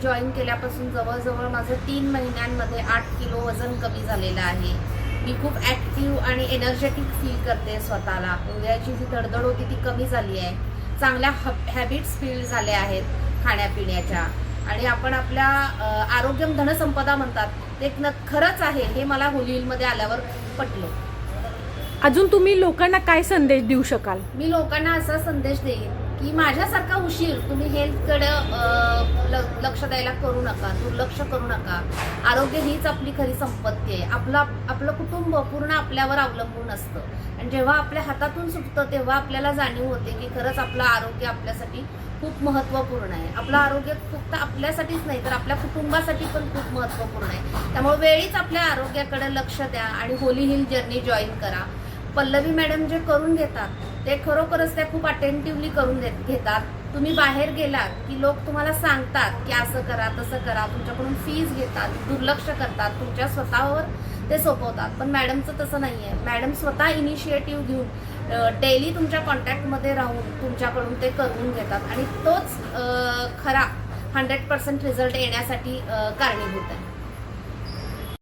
Join केल्यापासून जवळजवळ माझं 3 महिन्यांमध्ये 8 किलो वजन कमी झालेलं आहे. मी खूप ॲक्टिव्ह आणि एनर्जेटिक फील करते स्वतःला. हृदयाची जी धडधड होती ती कमी झाली आहे. चांगल्या हॅबिट्स फील झाल्या आहेत खाण्यापिण्याच्या. आणि आपण आपल्या आरोग्यम धनसंपदा म्हणतात ते खरंच आहे हे मला होली हिलमध्ये आल्यावर पटलं. अजून तुम्ही लोकांना काय संदेश देऊ शकाल? मी लोकांना असा संदेश देईन की माझ्यासारखा उशीर तुम्ही हेल्थकडे लक्ष द्यायला करू नका, दुर्लक्ष करू नका. आरोग्य हीच आपली खरी संपत्ती आहे. आपलं कुटुंब पूर्ण आपल्यावर अवलंबून असतं. आणि जेव्हा आपल्या हातातून सुटतं तेव्हा आपल्याला जाणीव होते की खरंच आपलं आरोग्य आपल्यासाठी खूप महत्त्वपूर्ण आहे. आपलं आरोग्य फक्त आपल्यासाठीच नाही तर आपल्या कुटुंबासाठी पण खूप महत्त्वपूर्ण आहे. त्यामुळे वेळीच आपल्या आरोग्याकडे लक्ष द्या आणि होली हिल जर्नी जॉईन करा. पल्लवी मॅडम जे करून घेतात ते खरोखरच त्या खूप अटेंटिव्हली करून घेतात. तुम्ही बाहेर गेलात की लोक तुम्हाला सांगतात की असं करा तसं करा, तुमच्याकडून फीज घेतात, दुर्लक्ष करतात, तुमच्या स्वतःवर ते सोपवतात. पण मॅडमचं तसं नाही आहे. मॅडम स्वतः इनिशिएटिव्ह घेऊन डेली तुमच्या कॉन्टॅक्टमध्ये राहून तुमच्याकडून ते करून घेतात आणि तोच खरा 100% रिझल्ट येण्यासाठी कारणीभूत आहे.